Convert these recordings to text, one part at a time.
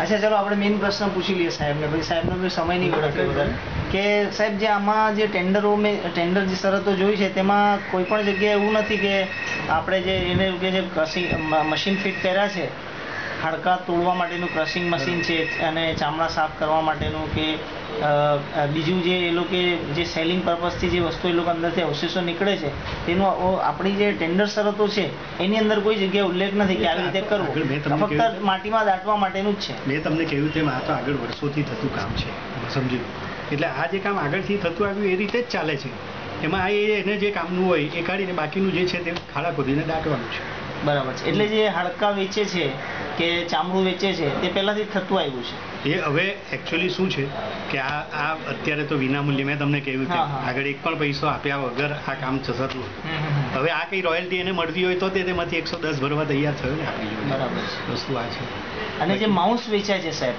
अच्छा चलो આપણે મેઇન પ્રશ્ન પૂછી લઈએ સાહેબને, પછી સાહેબનો બી સમય નહીં બગડે વધારે કે સાહેબ જે આમાં જે ટેન્ડર જે શરતો જોઈ છે તેમાં કોઈ પણ જગ્યાએ એવું નથી કે આપણે જે એને કે જે ક્રશિંગ મશીન ફિટ કર્યા છે, હાડકા તોડવા માટેનું ક્રશિંગ મશીન છે અને ચામડા સાફ કરવા માટેનું કે બીજું જે એ લોકો જે સેલિંગ પર્પઝથી જે વસ્તુ એ લોકો અંદરથી અવશેષો નીકળે છે તેનું આપણી જે ટેન્ડર શરતો છે એની અંદર કોઈ જગ્યાએ ઉલ્લેખ નથી કે આવી રીતે કરવું, ફક્ત માટીમાં દાટવા માટેનું જ છે. મેં તમને કહ્યું તેમ આ તો આગળ વર્ષોથી થતું કામ છે, સમજી લો. એટલે આ જે કામ આગળથી થતું આવ્યું એ રીતે જ ચાલે છે. એમાં એને જે કામનું હોય એ કાઢીને બાકીનું જે છે તે ખાડા ખોદીને દાટવાનું છે. બરાબર છે. એટલે જે હાડકા વેચે છે કે ચામડું વેચે છે તે પહેલાથી થતું આવ્યું છે. એ હવે એકચ્યુઅલી શું છે કે આ અત્યારે તો વિનામૂલ્યે મેં તમને કહ્યું કે આગળ એક પણ પૈસો આપ્યા વગર આ કામ થતું. હવે આ કઈ રોયલ્ટી એને મળતી હોય તો તેમાંથી 110 ભરવા તૈયાર થયો ને આપણી જોડે. બરાબર વસ્તુ આ છે. અને જે માઉસ વેચાય છે સાહેબ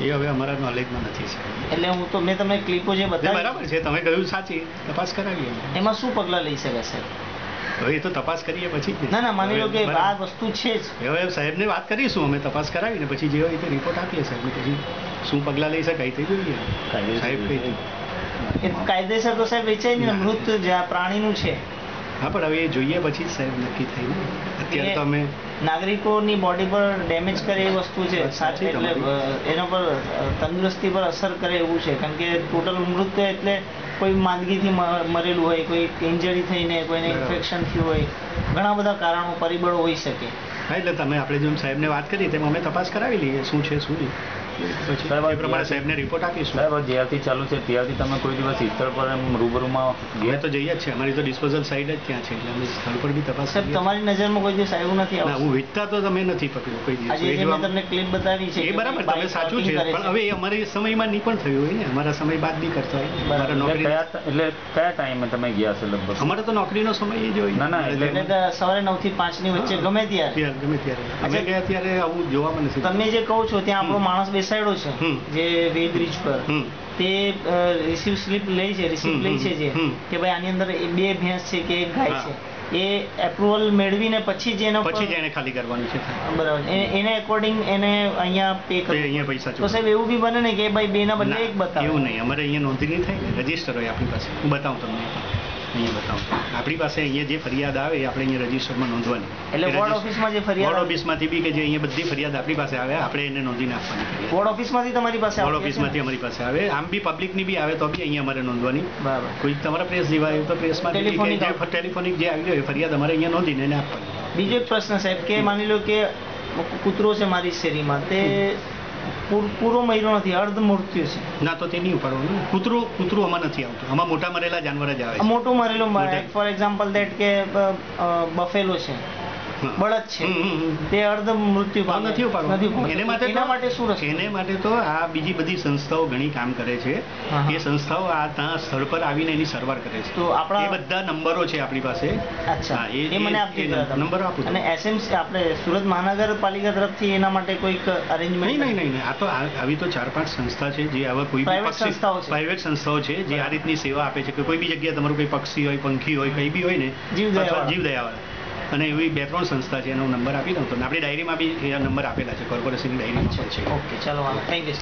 એ હવે અમારા નોલેજમાં નથી. એટલે મેં તમને ક્લિપો જે બતાવી બરાબર છે, તમે કહ્યું સાચી, તપાસ કરાવીએ. એમાં શું પગલાં લઈ શકાય સાહેબ? હવે એ તો તપાસ કરીએ પછી. ના માની લો કે આ વસ્તુ છે જ. હવે સાહેબને વાત કરીશું અમે, તપાસ કરાવીને પછી જે હોય તે રિપોર્ટ આપીએ સાહેબને, પછી શું પગલાં લઈ શકાય તે જોઈએ. સાહેબ કઈ કાયદેસર તો સાહેબ વેચાય ને, મૃત પ્રાણીનું છે. હા પણ હવે એ જોઈએ પછી સાહેબ નક્કી થાય ને. અત્યારે તો અમે નાગરિકોની બોડી પર ડેમેજ કરે એ વસ્તુ છે, એટલે એના પર તંદુરસ્તી પર અસર કરે એવું છે. કારણ કે ટોટલ મૃત એટલે કોઈ માંદગીથી મરેલું હોય, કોઈ ઇન્જરી થઈને કોઈને ઇન્ફેક્શન થયું હોય, ઘણા બધા કારણો પરિબળો હોઈ શકે. હા એટલે આપણે જેમ સાહેબને વાત કરી તેમ અમે તપાસ કરાવી લઈએ શું છે શું નહીં, પછી એ પ્રમાણે સાહેબને રિપોર્ટ આપીશું. સાહેબ જ્યારથી ચાલુ છે ત્યારથી તમે કોઈ દિવસ સ્થળ પર એમ રૂબરૂમાં ગયા? તો જઈએ જ છે, અમારી તો ડિસ્પોઝલ સાઇડ જ ત્યાં છે, એટલે અમે સ્થળ પર બી તપાસ. સાહેબ તમારી નજરમાં કોઈ દિવસ આવ્યું નથી? ના, હું વેચતા તો તમે નથી પકડ્યું કોઈ દિવસ. આજે મેં તમને ક્લિપ બતાવી છે એ બરાબર, તમે સાચું છે, પણ હવે એ અમારી સમયમાં નહીં પણ થયું હોય ને, અમારા સમય બાદ બી કરતા હોય. એટલે કયા ટાઈમે તમે ગયા છો લગભગ? અમારે તો નોકરીનો સમય એ જ હોય. ના એટલે સવારે 9 થી 5 ની વચ્ચે ગમે ત્યારે અમે ગયા ત્યારે આવું જોવામાં નથી. તમે જે કહો છો ત્યાં આપણો માણસ બેસાડ્યો છે જે વેદ બ્રિજ પર, તે રિસીવ સ્લીપ લે છે, રિસીપ્ટ લે છે જે કે ભાઈ આની અંદર 2 ભેંસ છે કે 1 ગાય છે, એ એપ્રુવલ મેળવીને પછી જ એને ખાલી કરવાનું છે. બરાબર, એને અકોર્ડિંગ એને અહીંયા પે કરવું, અહીંયા પૈસા. તો સાહેબ એવું બી બને ને કે ભાઈ 2 ના બદલે 1 બતાવો? એવું નહીં, અમારે અહીંયા નોંધણી નહીં થાય, રજીસ્ટર હોય આપણી પાસે. હું બતાવું તમને, અહીંયા બતાવું. આપણી પાસે અહીંયા જે ફરિયાદ આવે એ આપણે અહીંયા રજીસ્ટરમાં નોંધવાની. એટલે વોર્ડ ઓફિસમાં જે ફરિયાદ, વોર્ડ ઓફિસમાંથી બી કે જે અહીંયા બધી ફરિયાદ આપણી પાસે આવે આપણે એને નોંધીને આપવાની. વોર્ડ ઓફિસમાંથી તમારી પાસે વોર્ડ ઓફિસમાંથી અમારી પાસે આવે, આમ બી પબ્લિકની બી આવે તો બી અહીંયા અમારે નોંધવાની. બરાબર. કોઈ તમારા પ્રેસ જેવા આવ્યું તો પ્રેસમાં ટેલિફોનિક જે આવી હોય ફરિયાદ અમારે અહીંયા નોંધીને એને આપવાની. બીજો એક પ્રશ્ન સાહેબ કે માની લો કે કૂતરો છે મારી શેરીમાં, તે પૂરો મહિનો નથી, અર્ધ મૃત્યુ છે. ના તો તે નહીં ઉપાડવાનું. કૂતરું આમાં નથી આવતું, આમાં મોટા મરેલા જાનવર જ આવે. મોટું મરેલું, ફોર એક્ઝામ્પલ દેટ કે બફેલો છે, બળદ છે, તે અર્ધ મૃત્યુ નથી ઉપાડવાનું. એના માટે શું રસ્તો? એને માટે તો આ બીજી બધી સંસ્થાઓ ઘણી કામ કરે છે. એ સંસ્થાઓ આ ત્યાં સ્થળ પર આવીને એની સારવાર કરે છે. તો આપણા એ બધા નંબરો છે આપણી પાસે. અચ્છા, એ મને આપી દીધા નંબરો આપું. અને એસએમસી આપણે સુરત મહાનગરપાલિકા તરફથી એના માટે કોઈક અરેન્જમેન્ટ? નહીં, આ તો આવી તો 4-5 સંસ્થા છે જે આવા કોઈ પ્રાઇવેટ સંસ્થાઓ છે જે આ રીતની સેવા આપે છે કે કોઈ બી જગ્યાએ તમારું કોઈ પક્ષી હોય, પંખી હોય, કંઈ બી હોય ને, જીવદયા અને એવી 2-3 સંસ્થા છે, એનો નંબર આપી દઉં તો આપણી ડાયરીમાં બી એ નંબર આપેલા છે, કોર્પોરેશનની ડાયરીમાં પણ છે. ઓકે, ચાલો, થેન્ક યુ.